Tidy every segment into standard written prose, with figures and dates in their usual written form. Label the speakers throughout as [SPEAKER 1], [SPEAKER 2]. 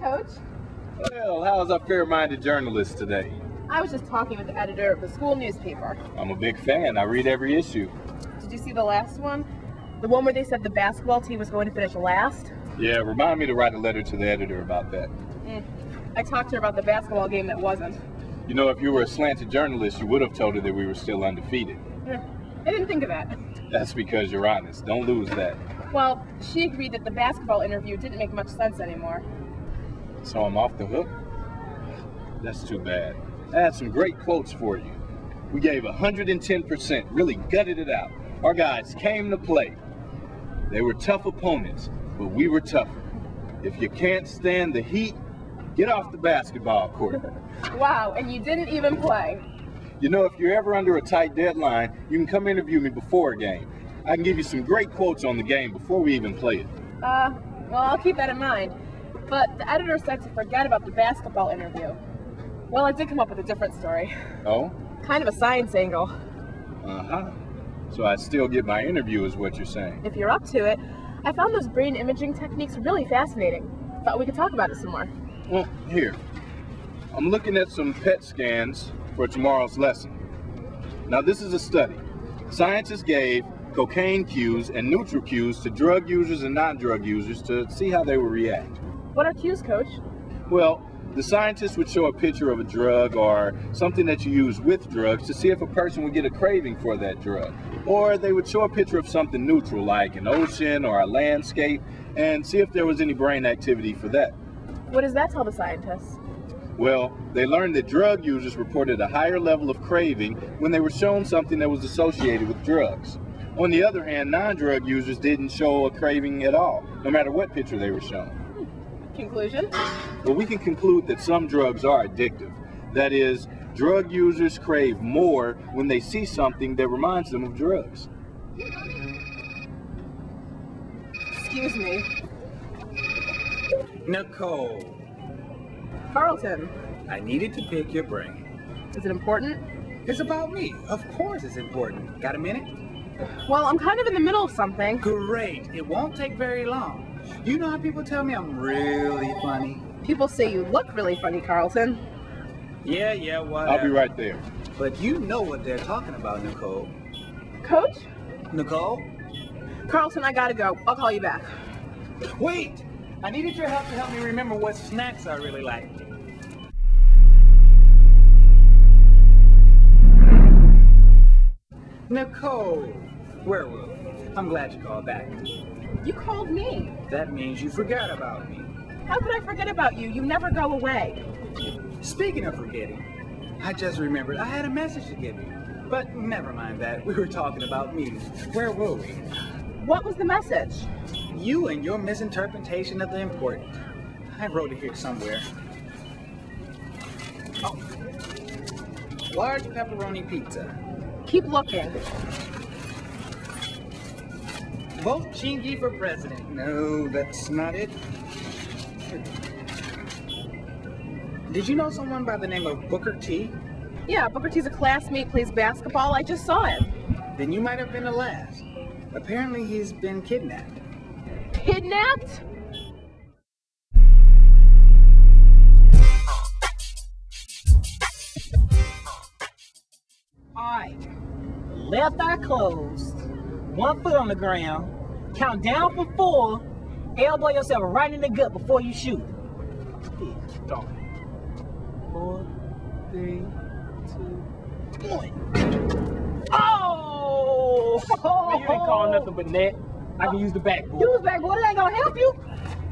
[SPEAKER 1] Coach.
[SPEAKER 2] Well, how's our fair-minded journalist today?
[SPEAKER 1] I was just talking with the editor of the school newspaper.
[SPEAKER 2] I'm a big fan. I read every issue.
[SPEAKER 1] Did you see the last one? The one where they said the basketball team was going to finish last?
[SPEAKER 2] Yeah, remind me to write a letter to the editor about that.
[SPEAKER 1] I talked to her about the basketball game that wasn't.
[SPEAKER 2] You know, if you were a slanted journalist, you would have told her that we were still undefeated.
[SPEAKER 1] I didn't think of that.
[SPEAKER 2] That's because you're honest. Don't lose that.
[SPEAKER 1] Well, she agreed that the basketball interview didn't make much sense anymore.
[SPEAKER 2] So I'm off the hook? That's too bad. I had some great quotes for you. We gave 110%, really gutted it out. Our guys came to play. They were tough opponents, but we were tougher. If you can't stand the heat, get off the basketball court.
[SPEAKER 1] Wow, and you didn't even play.
[SPEAKER 2] You know, if you're ever under a tight deadline, you can come interview me before a game. I can give you some great quotes on the game before we even play it.
[SPEAKER 1] Well, I'll keep that in mind. But the editor said to forget about the basketball interview. Well, I did come up with a different story.
[SPEAKER 2] Oh?
[SPEAKER 1] Kind of a science angle.
[SPEAKER 2] Uh-huh. So I still get my interview is what you're saying.
[SPEAKER 1] If you're up to it, I found those brain imaging techniques really fascinating. Thought we could talk about it some more.
[SPEAKER 2] Well, here. I'm looking at some PET scans for tomorrow's lesson. Now, this is a study. Scientists gave cocaine cues and neutral cues to drug users and non-drug users to see how they would react.
[SPEAKER 1] What are cues, Coach?
[SPEAKER 2] Well, the scientists would show a picture of a drug or something that you use with drugs to see if a person would get a craving for that drug. Or they would show a picture of something neutral like an ocean or a landscape and see if there was any brain activity for that.
[SPEAKER 1] What does that tell the scientists?
[SPEAKER 2] Well, they learned that drug users reported a higher level of craving when they were shown something that was associated with drugs. On the other hand, non-drug users didn't show a craving at all, no matter what picture they were shown.
[SPEAKER 1] Conclusion?
[SPEAKER 2] Well, we can conclude that some drugs are addictive. That is, drug users crave more when they see something that reminds them of drugs.
[SPEAKER 1] Excuse me.
[SPEAKER 3] Nicole.
[SPEAKER 1] Carlton.
[SPEAKER 3] I needed to pick your brain.
[SPEAKER 1] Is it important?
[SPEAKER 3] It's about me. Of course it's important. Got a minute?
[SPEAKER 1] Well, I'm kind of in the middle of something.
[SPEAKER 3] Great. It won't take very long. You know how people tell me I'm really funny?
[SPEAKER 1] People say you look really funny, Carlton.
[SPEAKER 3] Yeah, whatever.
[SPEAKER 2] I'll be right there.
[SPEAKER 3] But you know what they're talking about, Nicole.
[SPEAKER 1] Coach?
[SPEAKER 3] Nicole?
[SPEAKER 1] Carlton, I gotta go. I'll call you back.
[SPEAKER 3] Wait! I needed your help to help me remember what snacks I really like. Nicole! Werewolf, I'm glad you called back.
[SPEAKER 1] You called me.
[SPEAKER 3] That means you forgot about me.
[SPEAKER 1] How could I forget about you? You never go away.
[SPEAKER 3] Speaking of forgetting, I just remembered I had a message to give you. But never mind that. We were talking about me. Where were we?
[SPEAKER 1] What was the message?
[SPEAKER 3] You and your misinterpretation of the important. I wrote it here somewhere. Oh. Large pepperoni pizza.
[SPEAKER 1] Keep looking.
[SPEAKER 3] Vote Chingy for president. No, that's not it. Did you know someone by the name of Booker T?
[SPEAKER 1] Yeah, Booker T's a classmate, plays basketball. I just saw him.
[SPEAKER 3] Then you might have been the last. Apparently he's been kidnapped.
[SPEAKER 1] Kidnapped?
[SPEAKER 4] Alright. Left eye closed. 1 foot on the ground. Count down from 4. Elbow yourself right in the gut before you shoot. Start. 4, 3, 2, 1. Oh!
[SPEAKER 5] Man, you ain't calling nothing but net. I can use the backboard.
[SPEAKER 4] Use backboard. It ain't gonna help you.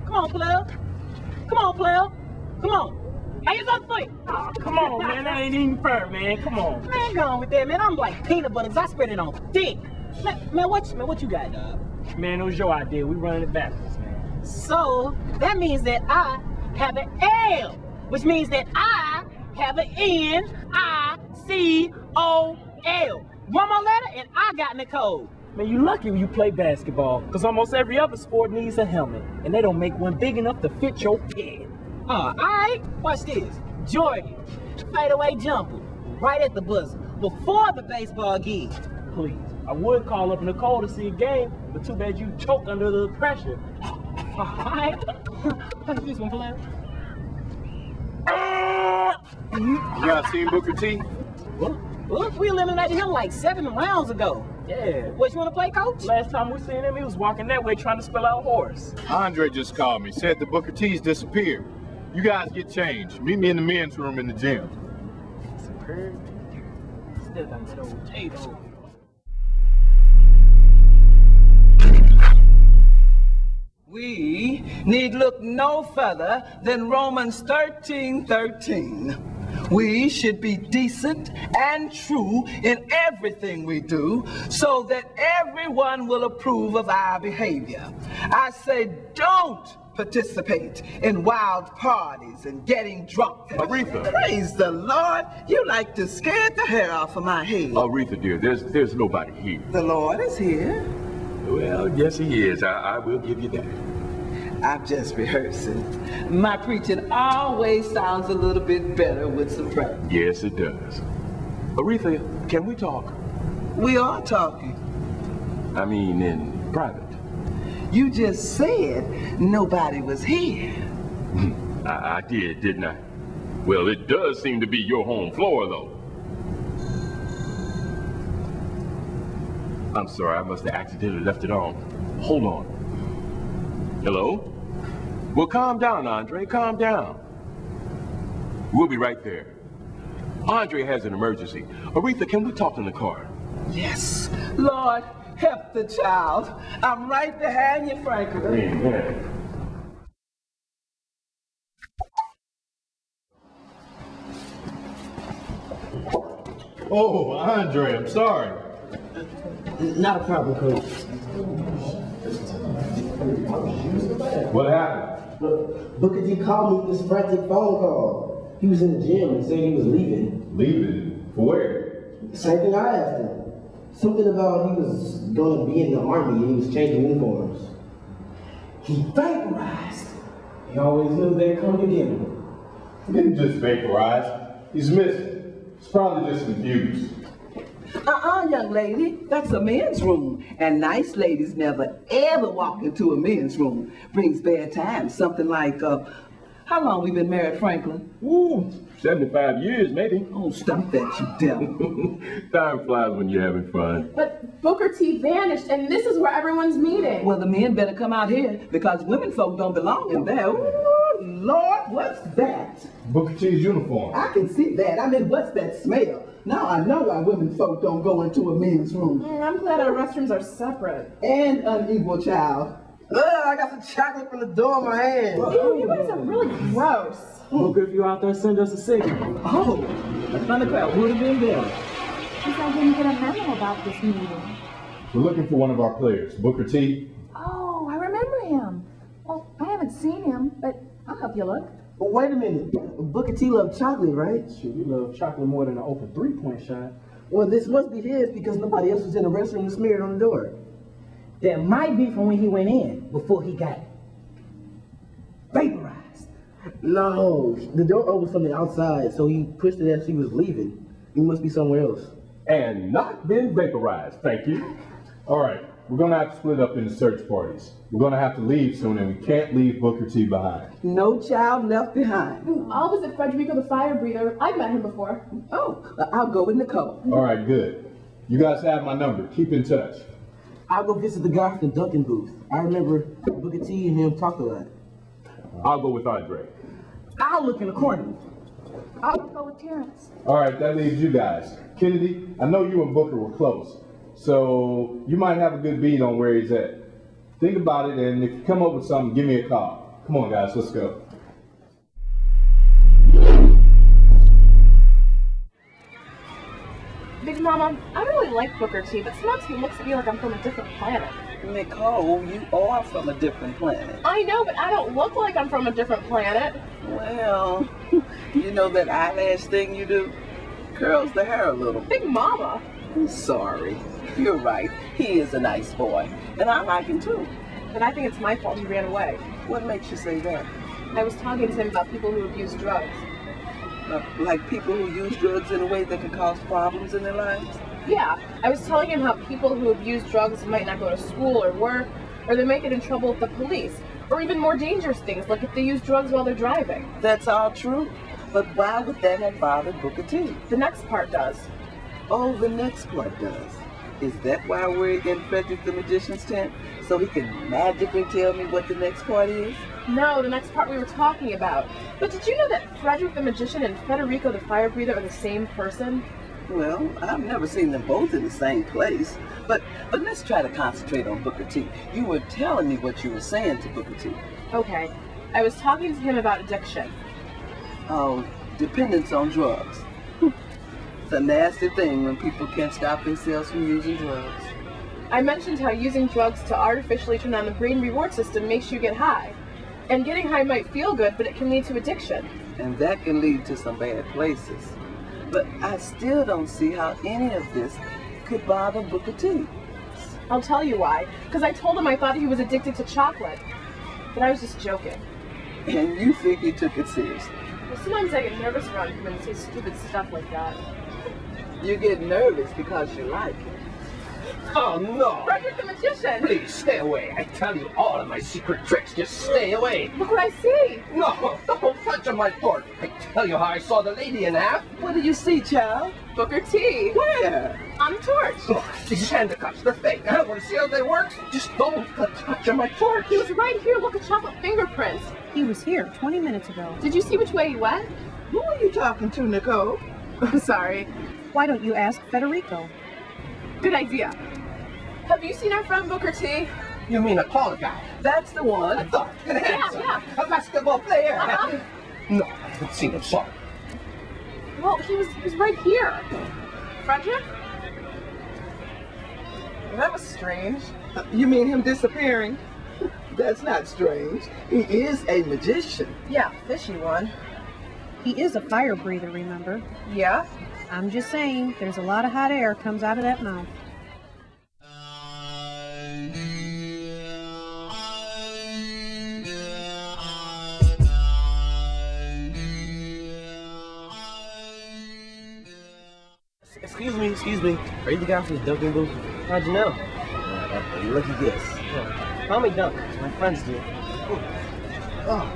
[SPEAKER 4] Come on, player. Come on, player. Come on. Hey, it's on foot.
[SPEAKER 5] Oh, come on, man. That ain't even fair, man. Come on.
[SPEAKER 4] Man, go on with that, man. I'm like peanut butter 'cause I spread it on thick. Man, what you got, dog?
[SPEAKER 5] Man, it was your idea. We running it backwards, man.
[SPEAKER 4] So, that means that I have an L, which means that I have an N-I-C-O-L. One more letter and I got Nicole.
[SPEAKER 5] Man, you lucky when you play basketball, because almost every other sport needs a helmet, and they don't make one big enough to fit your head.
[SPEAKER 4] Alright, watch this. Jordan, fadeaway jumper, right at the buzzer, before the baseball gig.
[SPEAKER 5] Please. I would call up Nicole to see a game, but too bad you choked under the pressure.
[SPEAKER 4] Alright. What's this one, player?
[SPEAKER 2] You guys seen Booker T?
[SPEAKER 4] Look, we eliminated him like 7 rounds ago.
[SPEAKER 5] Yeah.
[SPEAKER 4] What, you want to play, coach?
[SPEAKER 5] Last time we seen him, he was walking that way trying to spell out horse.
[SPEAKER 2] Andre just called me, said the Booker T's disappeared. You guys get changed. Meet me in the men's room in the gym.
[SPEAKER 5] Superb. Still done told J-Lo.
[SPEAKER 6] We need look no further than Romans 13:13. We should be decent and true in everything we do so that everyone will approve of our behavior. I say don't participate in wild parties and getting drunk.
[SPEAKER 2] Aretha.
[SPEAKER 6] Praise the Lord. You like to scare the hair off of my head.
[SPEAKER 2] Aretha, dear, there's nobody here.
[SPEAKER 6] The Lord is here.
[SPEAKER 2] Well, yes, he is. I will give you that.
[SPEAKER 6] I'm just rehearsing. My preaching always sounds a little bit better with some practice.
[SPEAKER 2] Yes, it does. Aretha, can we talk?
[SPEAKER 6] We are talking.
[SPEAKER 2] I mean, in private.
[SPEAKER 6] You just said nobody was here.
[SPEAKER 2] I did, didn't I? Well, it does seem to be your home floor, though. I'm sorry, I must have accidentally left it on. Hold on. Hello? Well, calm down, Andre, calm down. We'll be right there. Andre has an emergency. Aretha, can we talk in the car?
[SPEAKER 6] Yes. Lord, help the child. I'm right behind you, Franklin.
[SPEAKER 2] Amen. Oh, Andre, I'm sorry.
[SPEAKER 7] Not a problem, Coach.
[SPEAKER 2] What happened?
[SPEAKER 7] Booker T called me with this frantic phone call. He was in the gym and said he was leaving.
[SPEAKER 2] Leaving? For where?
[SPEAKER 7] Same thing I asked him. Something about he was going to be in the army and he was changing uniforms. He vaporized. He always knew they'd come to get him.
[SPEAKER 2] He didn't just vaporize. He's missing. He's probably just confused.
[SPEAKER 6] Young lady, that's a men's room. And nice ladies never ever walk into a men's room. Brings bad times. Something like, how long we been married, Franklin?
[SPEAKER 2] Ooh, 75 years, maybe.
[SPEAKER 6] Oh, stop that, you devil.
[SPEAKER 2] Time flies when you're having fun.
[SPEAKER 1] But Booker T vanished, and this is where everyone's meeting.
[SPEAKER 6] Well, the men better come out here because women folk don't belong in there. Ooh, Lord, what's that?
[SPEAKER 2] Booker T's uniform.
[SPEAKER 6] I can see that. I mean, what's that smell? Now I know why women folk don't go into a men's room.
[SPEAKER 1] I'm glad our restrooms are separate.
[SPEAKER 6] And unequal, child.
[SPEAKER 7] I got some chocolate from the door in my hand.
[SPEAKER 1] Ew, you guys are really gross.
[SPEAKER 5] Booker, if you out there, send us a signal.
[SPEAKER 6] Oh, the thundercloud would have been there.
[SPEAKER 8] Because I didn't get a memo about this meeting.
[SPEAKER 2] We're looking for one of our players, Booker T.
[SPEAKER 8] Oh, I remember him. Well, I haven't seen him, but I'll help you look.
[SPEAKER 7] But wait a minute. Booker T loved chocolate, right?
[SPEAKER 5] Shoot, you love chocolate more than an open three-point shot.
[SPEAKER 7] Well, this must be his because nobody else was in the restroom and smeared on the door.
[SPEAKER 4] That might be from when he went in, before he got vaporized.
[SPEAKER 7] No, the door opened from the outside, so he pushed it as he was leaving. He must be somewhere else.
[SPEAKER 2] And not been vaporized, thank you. All right, we're gonna have to split up into search parties. We're gonna have to leave soon, and we can't leave Booker T behind.
[SPEAKER 6] No child left behind.
[SPEAKER 1] I'll visit Frederico the Fire Breather. I've met him before.
[SPEAKER 6] Oh, I'll go with Nicole.
[SPEAKER 2] All right, good. You guys have my number. Keep in touch.
[SPEAKER 7] I'll go visit the guy from the Duncan booth. I remember Booker T and him talked a lot.
[SPEAKER 2] I'll go with Andre.
[SPEAKER 4] I'll look in the corner.
[SPEAKER 8] I'll go with Terrence.
[SPEAKER 2] All right, that leaves you guys. Kennedy, I know you and Booker were close, so you might have a good beat on where he's at. Think about it, and if you come up with something, give me a call. Come on, guys, let's go.
[SPEAKER 1] Big Mama, I really like Booker T, but sometimes he looks at me like I'm from a different planet.
[SPEAKER 6] Nicole, you are from a different planet.
[SPEAKER 1] I know, but I don't look like I'm from a different planet.
[SPEAKER 6] Well, you know that eyelash thing you do? Curls the hair a little.
[SPEAKER 1] Big Mama.
[SPEAKER 6] Sorry. You're right. He is a nice boy. And I like him too.
[SPEAKER 1] But I think it's my fault he ran away.
[SPEAKER 6] What makes you say that?
[SPEAKER 1] I was talking to him about people who abuse drugs.
[SPEAKER 6] Like people who use drugs in a way that can cause problems in their lives?
[SPEAKER 1] Yeah, I was telling him how people who abuse drugs might not go to school or work, or they might get in trouble with the police, or even more dangerous things, like if they use drugs while they're driving.
[SPEAKER 6] That's all true. But why would that have bothered Booker T?
[SPEAKER 1] The next part does.
[SPEAKER 6] Oh, the next part does. Is that why we're in Frederick the Magician's tent? So he can magically tell me what the next part is?
[SPEAKER 1] No, the next part we were talking about. But did you know that Frederick the Magician and Federico the Fire Breather are the same person?
[SPEAKER 6] Well, I've never seen them both in the same place. But let's try to concentrate on Booker T. You were telling me what you were saying to Booker T.
[SPEAKER 1] Okay. I was talking to him about addiction.
[SPEAKER 6] Oh, dependence on drugs. It's a nasty thing when people can't stop themselves from using drugs.
[SPEAKER 1] I mentioned how using drugs to artificially turn on the brain reward system makes you get high. And getting high might feel good, but it can lead to addiction.
[SPEAKER 6] And that can lead to some bad places. But I still don't see how any of this could bother Booker T.
[SPEAKER 1] I'll tell you why. Because I told him I thought he was addicted to chocolate. But I was just joking.
[SPEAKER 6] And you think he took it seriously?
[SPEAKER 1] Well, sometimes I get nervous around him when he says stupid stuff like that.
[SPEAKER 6] You get nervous because you like it.
[SPEAKER 9] Oh, no.
[SPEAKER 1] Frederick the Magician!
[SPEAKER 9] Please, stay away. I tell you all of my secret tricks. Just stay away.
[SPEAKER 1] Look what I see!
[SPEAKER 9] No, don't touch on my fork. I tell you how I saw the lady in half.
[SPEAKER 6] What do you see, child?
[SPEAKER 1] Booker T!
[SPEAKER 6] Where?
[SPEAKER 1] On the torch!
[SPEAKER 9] Oh, these handcuffs, they're fake. I want to see how they work. Just don't touch on my torch.
[SPEAKER 1] He was right here. Look at chocolate fingerprints.
[SPEAKER 10] He was here 20 minutes ago.
[SPEAKER 1] Did you see which way he went?
[SPEAKER 6] Who are you talking to, Nicole?
[SPEAKER 1] I'm sorry.
[SPEAKER 10] Why don't you ask Federico?
[SPEAKER 1] Good idea. Have you seen our friend Booker T?
[SPEAKER 9] You mean a tall guy?
[SPEAKER 6] That's the one.
[SPEAKER 9] I thought.
[SPEAKER 1] Yeah.
[SPEAKER 9] A basketball player. No, I haven't seen him. Sorry.
[SPEAKER 1] Well, he was right here. Frederick? That was strange.
[SPEAKER 6] You mean him disappearing? That's not strange. He is a magician.
[SPEAKER 1] Yeah, fishy one.
[SPEAKER 10] He is a fire breather, remember?
[SPEAKER 1] Yeah?
[SPEAKER 10] I'm just saying, there's a lot of hot air comes out of that mouth.
[SPEAKER 7] Excuse me. Are you the guy from the dunking booth?
[SPEAKER 4] How'd you know?
[SPEAKER 7] Lucky guess.
[SPEAKER 4] Yeah. Call me Dunk. My friends do. Oh.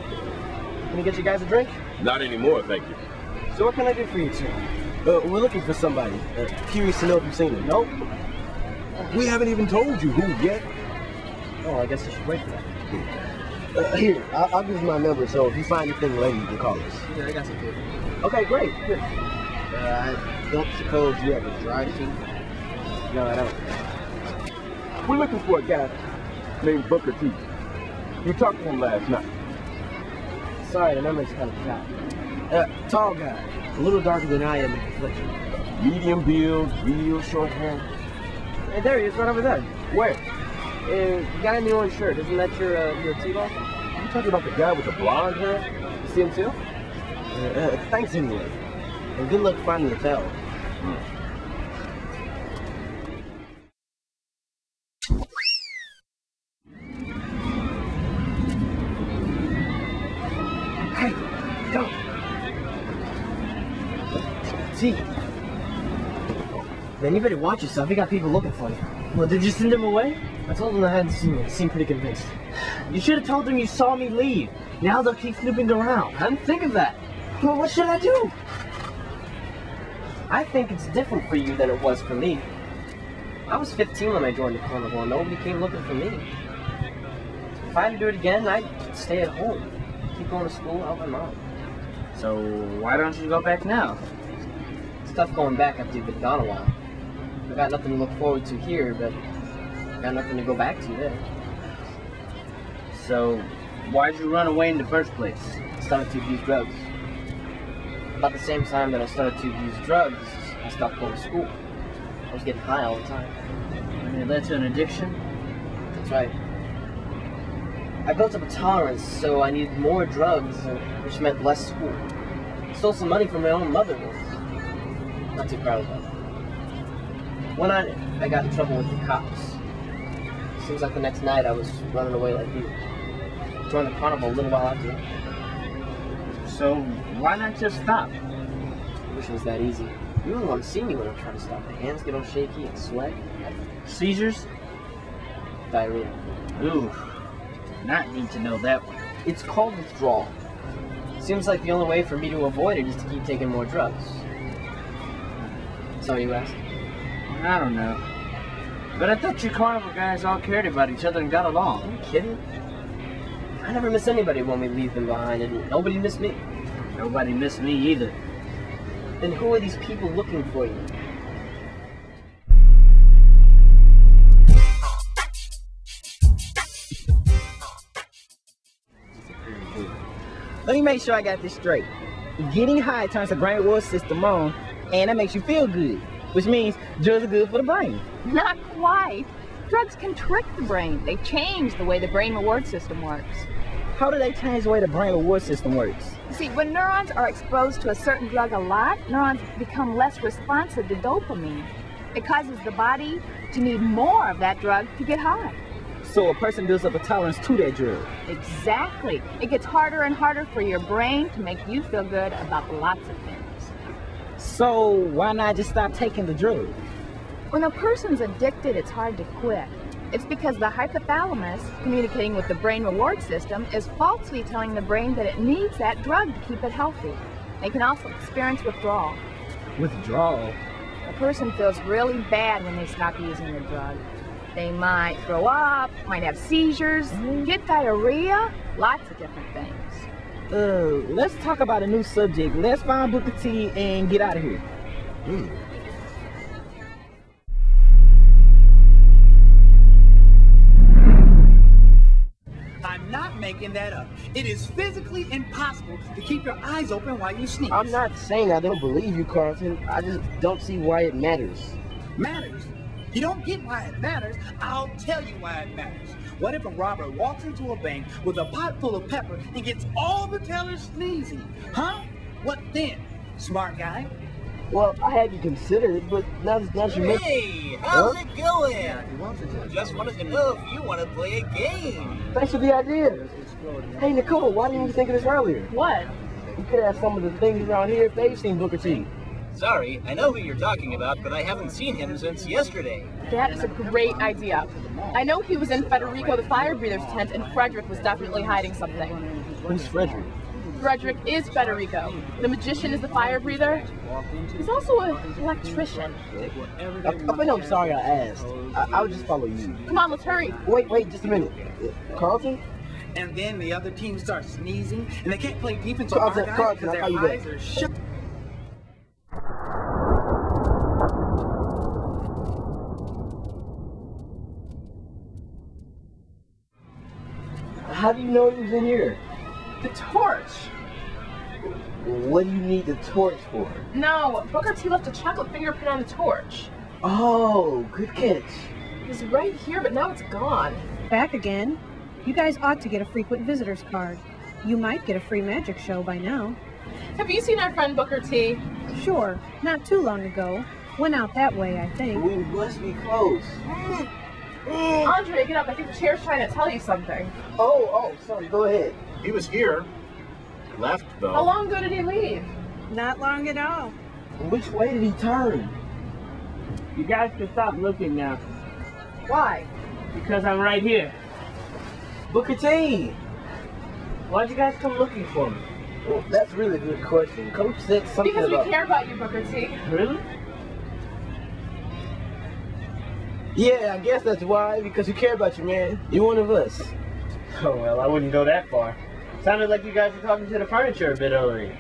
[SPEAKER 4] Can we get you guys a drink?
[SPEAKER 2] Not anymore, thank you.
[SPEAKER 4] So what can I do for you two?
[SPEAKER 7] We're looking for somebody. Curious to know if you've seen him.
[SPEAKER 4] Nope.
[SPEAKER 2] We haven't even told you who yet.
[SPEAKER 4] Oh, I guess I should wait for that.
[SPEAKER 7] Here, I'll give you my number, so if you find anything later, you can call us.
[SPEAKER 4] Yeah, I got some food.
[SPEAKER 7] Okay, great. Good. I don't suppose you have a dry sheet?
[SPEAKER 4] No, I don't.
[SPEAKER 2] We're looking for a guy named Booker T. You talked to him last night.
[SPEAKER 4] Sorry, the number's kind of fat.
[SPEAKER 7] Tall guy. A little darker than I am in complexion.
[SPEAKER 2] Medium build, real short hair.
[SPEAKER 4] Hey, there he is, right over there.
[SPEAKER 2] Where?
[SPEAKER 4] The guy in the orange shirt. Isn't that your T-ball?
[SPEAKER 2] You talking about the guy with the blonde hair?
[SPEAKER 4] You see him too?
[SPEAKER 7] Thanks anyway. And good luck finding the fellow.
[SPEAKER 4] Hey, go.
[SPEAKER 7] T. Man, you better watch yourself. You got people looking for you.
[SPEAKER 4] Well, did you send him away?
[SPEAKER 7] I told them I hadn't seen you. They seemed pretty convinced.
[SPEAKER 4] You should have told them you saw me leave. Now they'll keep snooping around.
[SPEAKER 7] I didn't think of that.
[SPEAKER 4] Well, what should I do? I think it's different for you than it was for me. I was 15 when I joined the carnival, and nobody came looking for me. If I had to do it again, I'd stay at home. Keep going to school, help my mom.
[SPEAKER 7] So, why don't you go back now?
[SPEAKER 4] It's tough going back after you've been gone a while. I got nothing to look forward to here, but I got nothing to go back to there.
[SPEAKER 7] So, why'd you run away in the first place?
[SPEAKER 4] I started to use drugs. About the same time that I started to use drugs, I stopped going to school. I was getting high all the time.
[SPEAKER 7] And it led to an addiction?
[SPEAKER 4] That's right. I built up a tolerance, so I needed more drugs, which meant less school. I stole some money from my own mother once. Not too proud of that. One night, I got in trouble with the cops. Seems like the next night I was running away like you. Joined the carnival a little while after that.
[SPEAKER 7] So, why not just stop?
[SPEAKER 4] Wish it was that easy. You wouldn't want to see me when I'm trying to stop. My hands get all shaky and sweat.
[SPEAKER 7] Seizures?
[SPEAKER 4] Diarrhea.
[SPEAKER 7] Ooh, not need to know that one.
[SPEAKER 4] It's called withdrawal.
[SPEAKER 11] Seems like the only way for me to avoid it is to keep taking more drugs. So you ask?
[SPEAKER 12] I don't know. But I thought you carnival guys all cared about each other and got along.
[SPEAKER 11] Are you kidding? I never miss anybody when we leave them behind, and nobody missed me.
[SPEAKER 12] Nobody missed me either.
[SPEAKER 11] Then who are these people looking for you?
[SPEAKER 4] Let me make sure I got this straight. Getting high turns the brain reward system on, and that makes you feel good, which means drugs are good for the brain.
[SPEAKER 8] Not quite. Drugs can trick the brain. They change the way the brain reward system works.
[SPEAKER 4] How do they change the way the brain reward system works?
[SPEAKER 8] See, when neurons are exposed to a certain drug a lot, neurons become less responsive to dopamine. It causes the body to need more of that drug to get high.
[SPEAKER 4] So a person builds up a tolerance to that drug.
[SPEAKER 8] Exactly. It gets harder and harder for your brain to make you feel good about lots of things.
[SPEAKER 4] So why not just stop taking the drug?
[SPEAKER 8] When a person's addicted, it's hard to quit. It's because the hypothalamus, communicating with the brain reward system, is falsely telling the brain that it needs that drug to keep it healthy. They can also experience withdrawal.
[SPEAKER 4] Withdrawal?
[SPEAKER 8] A person feels really bad when they stop using the drug. They might throw up, might have seizures, get diarrhea, lots of different things.
[SPEAKER 4] Let's talk about a new subject. Let's find Booker T and get out of here.
[SPEAKER 3] I'm not making that up. It is physically impossible to keep your eyes open while you sneeze.
[SPEAKER 7] I'm not saying I don't believe you, Carlton. I just don't see why it matters.
[SPEAKER 3] Matters? You don't get why it matters. I'll tell you why it matters. What if a robber walks into a bank with a pot full of pepper and gets all the tellers sneezing? Huh? What then? Smart guy?
[SPEAKER 7] Well, I had you consider it, but now you make...
[SPEAKER 13] Hey, how's it going? Just wanted to know if you want to play a game.
[SPEAKER 7] Thanks for the idea. Hey, Nicole, why didn't you think of this earlier?
[SPEAKER 1] What?
[SPEAKER 7] You could have some of the things around here if they've seen Booker T.
[SPEAKER 13] Sorry, I know who you're talking about, but I haven't seen him since yesterday.
[SPEAKER 1] That is a great idea. I know he was in Federico the Fire Breather's tent, and Frederick was definitely hiding something.
[SPEAKER 7] Who's Frederick?
[SPEAKER 1] Frederick is Federico. The magician is the fire breather. He's also an electrician.
[SPEAKER 7] I'm sorry I asked. I'll just follow you.
[SPEAKER 1] Come on, let's hurry.
[SPEAKER 7] Wait, just a minute. Carlton?
[SPEAKER 3] And then the other team starts sneezing, and they can't play defense
[SPEAKER 7] Carlton,
[SPEAKER 3] on our guys because
[SPEAKER 7] I'll call
[SPEAKER 3] their
[SPEAKER 7] you
[SPEAKER 3] eyes
[SPEAKER 7] back.
[SPEAKER 3] are shut.
[SPEAKER 7] How do you know he was in here?
[SPEAKER 1] The torch.
[SPEAKER 7] What do you need the torch for?
[SPEAKER 1] No, Booker T left a chocolate fingerprint on the torch.
[SPEAKER 7] Oh, good catch.
[SPEAKER 1] It was right here, but now it's gone.
[SPEAKER 10] Back again? You guys ought to get a frequent visitor's card. You might get a free magic show by now.
[SPEAKER 1] Have you seen our friend Booker T?
[SPEAKER 10] Sure, not too long ago. Went out that way, I think.
[SPEAKER 7] We must be close.
[SPEAKER 1] Andre, get up. I think the chair's trying to tell you something.
[SPEAKER 7] Oh, sorry. Go ahead.
[SPEAKER 2] He was here. Left, though.
[SPEAKER 1] How long ago did he leave?
[SPEAKER 10] Not long at all.
[SPEAKER 7] Which way did he turn?
[SPEAKER 5] You guys can stop looking now.
[SPEAKER 1] Why?
[SPEAKER 5] Because I'm right here.
[SPEAKER 7] Booker T!
[SPEAKER 5] Why'd you guys come looking for me?
[SPEAKER 7] Well, that's really a good question. Coach said something
[SPEAKER 1] Because
[SPEAKER 7] about...
[SPEAKER 1] we care about you, Booker T.
[SPEAKER 5] Really?
[SPEAKER 7] Yeah, I guess that's why. Because we care about you, man. You're one of us.
[SPEAKER 5] Oh, well, I wouldn't go that far. Sounded like you guys were talking to the furniture a bit earlier.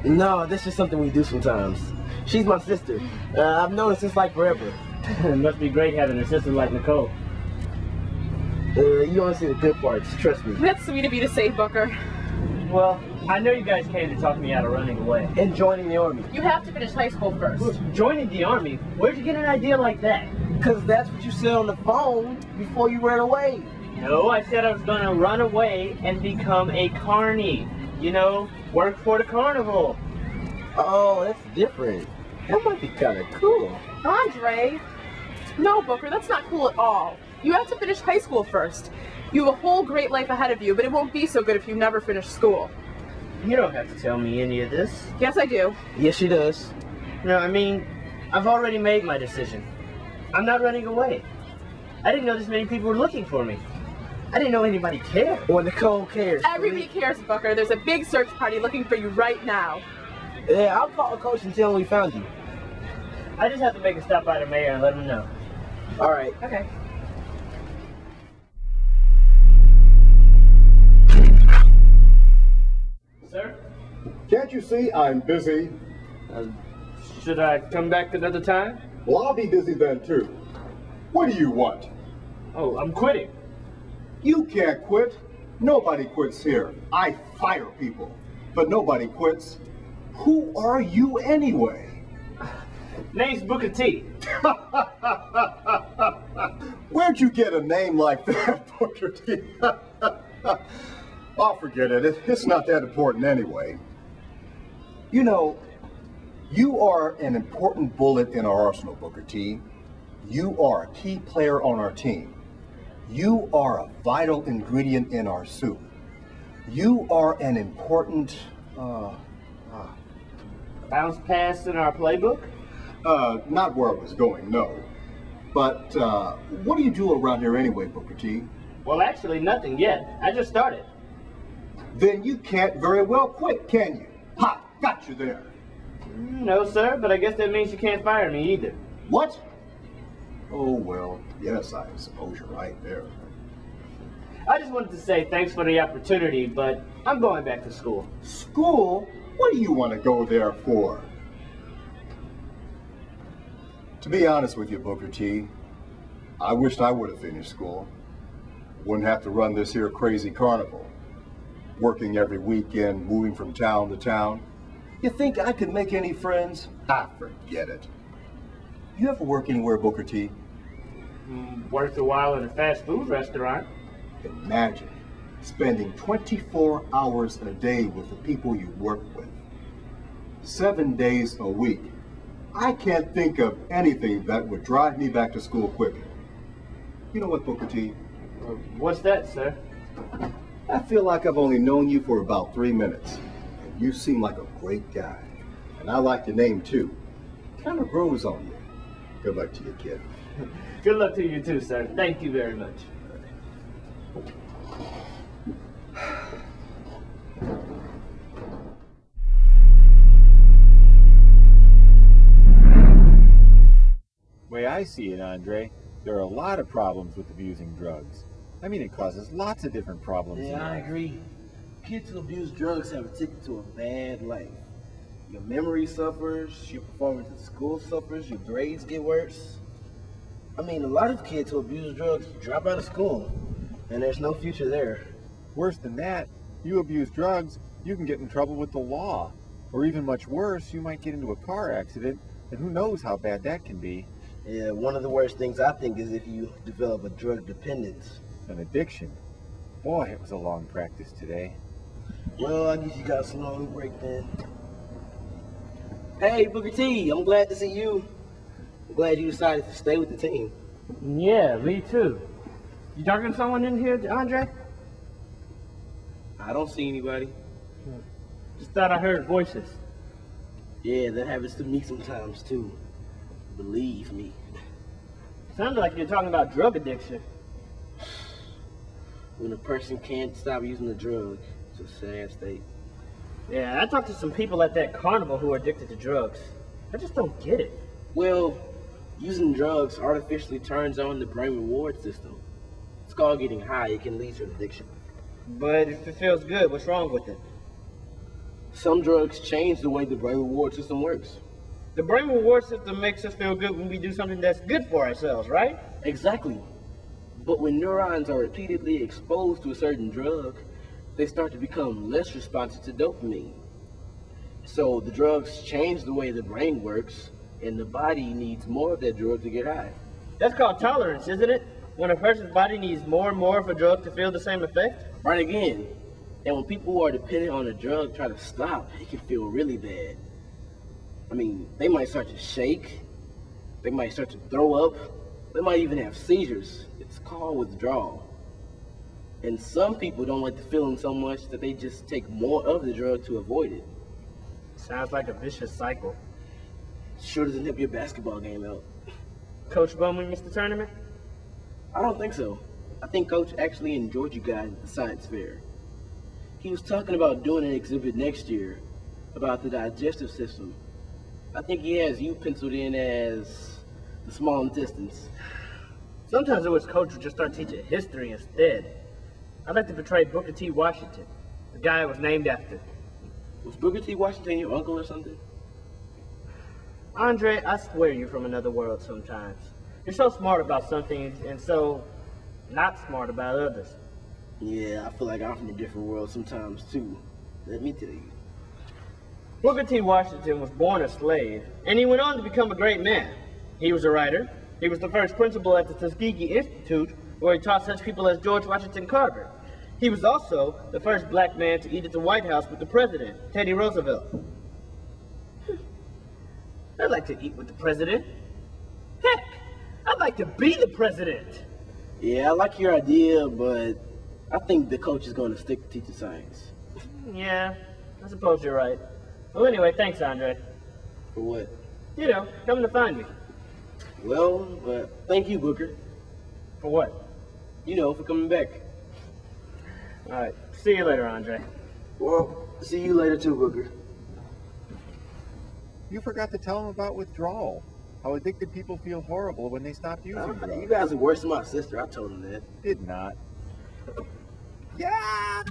[SPEAKER 7] No, this is something we do sometimes. She's my sister. I've known her since like forever.
[SPEAKER 5] It must be great having a sister like Nicole.
[SPEAKER 7] You only see the good parts, trust me.
[SPEAKER 1] That's sweet of you to say, Booker.
[SPEAKER 5] Well, I know you guys came to talk me out of running away.
[SPEAKER 7] And joining the army.
[SPEAKER 1] You have to finish high school first.
[SPEAKER 5] Joining the army? Where'd you get an idea like that?
[SPEAKER 7] Because that's what you said on the phone before you ran away.
[SPEAKER 5] No, I said I was gonna run away and become a carny. You know, work for the carnival.
[SPEAKER 7] Oh, that's different. That might be kind of cool.
[SPEAKER 1] Andre! No, Booker, that's not cool at all. You have to finish high school first. You have a whole great life ahead of you, but it won't be so good if you never finish school.
[SPEAKER 5] You don't have to tell me any of this.
[SPEAKER 1] Yes, I do.
[SPEAKER 7] Yes, she does.
[SPEAKER 5] No, I mean, I've already made my decision. I'm not running away. I didn't know this many people were looking for me.
[SPEAKER 12] I didn't know anybody cared. Or Nicole cares.
[SPEAKER 1] Everybody cares, Booker. There's a big search party looking for you right now.
[SPEAKER 7] Yeah, I'll call Coach and tell him we found you.
[SPEAKER 11] I just have to make a stop by the mayor and let him know.
[SPEAKER 7] All right.
[SPEAKER 1] Okay.
[SPEAKER 11] Sir?
[SPEAKER 14] Can't you see I'm busy?
[SPEAKER 12] Should I come back another time?
[SPEAKER 14] Well, I'll be busy then too. What do you want?
[SPEAKER 12] Oh, I'm quitting.
[SPEAKER 14] You can't quit. Nobody quits here. I fire people, but nobody quits. Who are you anyway?
[SPEAKER 12] Name's Booker T.
[SPEAKER 14] Where'd you get a name like that, Booker T? I'll forget it. It's not that important anyway. You know, you are an important bullet in our arsenal, Booker T. You are a key player on our team. You are a vital ingredient in our soup. You are an important,
[SPEAKER 12] bounce pass in our playbook?
[SPEAKER 14] Not where I was going, no. But, what do you do around here anyway, Booker T?
[SPEAKER 12] Well, actually, nothing yet. I just started.
[SPEAKER 14] Then you can't very well quit, can you? Ha! Got you there.
[SPEAKER 12] No, sir, but I guess that means you can't fire me either.
[SPEAKER 14] What? Oh, well, yes, I suppose you're right there.
[SPEAKER 12] I just wanted to say thanks for the opportunity, but I'm going back to school.
[SPEAKER 14] School? What do you want to go there for? To be honest with you, Booker T, I wished I would have finished school. Wouldn't have to run this here crazy carnival. Working every weekend, moving from town to town. You think I could make any friends? Ah, forget it. You ever work anywhere, Booker T?
[SPEAKER 12] Worked a while at a fast food restaurant.
[SPEAKER 14] Imagine spending 24 hours a day with the people you work with. 7 days a week. I can't think of anything that would drive me back to school quicker. You know what, Booker T?
[SPEAKER 12] What's that, sir?
[SPEAKER 14] I feel like I've only known you for about 3 minutes. And you seem like a great guy. And I like your name, too. Kind of grows on you. Good luck to you, kid.
[SPEAKER 12] Good luck to you, too, sir. Thank you very much.
[SPEAKER 2] The way I see it, Andre, there are a lot of problems with abusing drugs. I mean, it causes lots of different problems.
[SPEAKER 7] Yeah, I agree. Kids who abuse drugs have a ticket to a bad life. Your memory suffers, your performance at school suffers, your grades get worse. I mean, a lot of kids who abuse drugs drop out of school, and there's no future there.
[SPEAKER 2] Worse than that, you abuse drugs, you can get in trouble with the law. Or even much worse, you might get into a car accident, and who knows how bad that can be.
[SPEAKER 7] Yeah, one of the worst things I think is if you develop a drug dependence.
[SPEAKER 2] An addiction. Boy, it was a long practice today.
[SPEAKER 7] Well, I guess you got a long break then. Hey, Booker T, I'm glad to see you. I'm glad you decided to stay with the team.
[SPEAKER 12] Yeah, me too. You talking to someone in here, Andre?
[SPEAKER 7] I don't see anybody.
[SPEAKER 12] Just thought I heard voices.
[SPEAKER 7] Yeah, that happens to me sometimes too. Believe me.
[SPEAKER 12] Sounds like you're talking about drug addiction.
[SPEAKER 7] When a person can't stop using the drug, it's a sad state.
[SPEAKER 11] Yeah, I talked to some people at that carnival who are addicted to drugs. I just don't get it.
[SPEAKER 7] Well, using drugs artificially turns on the brain reward system. It's called getting high. It can lead to addiction.
[SPEAKER 11] But if it feels good, what's wrong with it?
[SPEAKER 7] Some drugs change the way the brain reward system works.
[SPEAKER 11] The brain reward system makes us feel good when we do something that's good for ourselves, right?
[SPEAKER 7] Exactly. But when neurons are repeatedly exposed to a certain drug, they start to become less responsive to dopamine. So the drugs change the way the brain works, and the body needs more of that drug to get high.
[SPEAKER 11] That's called tolerance, isn't it? When a person's body needs more and more of a drug to feel the same effect?
[SPEAKER 7] Right again. And when people who are dependent on a drug try to stop, it can feel really bad. I mean, they might start to shake, they might start to throw up, they might even have seizures. It's called withdrawal. And some people don't like the feeling so much that they just take more of the drug to avoid it.
[SPEAKER 11] Sounds like a vicious cycle.
[SPEAKER 7] Sure doesn't help your basketball game out.
[SPEAKER 11] Coach Bowman missed the tournament?
[SPEAKER 7] I don't think so. I think Coach actually enjoyed you guys at the science fair. He was talking about doing an exhibit next year about the digestive system. I think he has you penciled in as the small intestines.
[SPEAKER 11] Sometimes I wish Coach would just start teaching history instead. I'd like to portray Booker T. Washington, the guy I was named after.
[SPEAKER 7] Was Booker T. Washington your uncle or something?
[SPEAKER 11] Andre, I swear you're from another world sometimes. You're so smart about some things and so not smart about others.
[SPEAKER 7] Yeah, I feel like I'm from a different world sometimes too. Let me tell you.
[SPEAKER 11] Booker T. Washington was born a slave, and he went on to become a great man. He was a writer. He was the first principal at the Tuskegee Institute, where he taught such people as George Washington Carver. He was also the first black man to eat at the White House with the president, Teddy Roosevelt. I'd like to eat with the president. Heck, I'd like to be the president.
[SPEAKER 7] Yeah, I like your idea, but I think the coach is going to stick to teaching science.
[SPEAKER 11] Yeah, I suppose you're right. Well, anyway, thanks, Andre.
[SPEAKER 7] For what?
[SPEAKER 11] You know, coming to find me.
[SPEAKER 7] Well, thank you, Booker.
[SPEAKER 11] For what?
[SPEAKER 7] You know, for coming back.
[SPEAKER 11] All right, see you later, Andre.
[SPEAKER 7] Well, see you later too, Booker.
[SPEAKER 15] You forgot to tell him about withdrawal. How addicted people feel horrible when they stop using drugs.
[SPEAKER 7] You guys are worse than my sister. I told him that.
[SPEAKER 15] Did not. Yeah!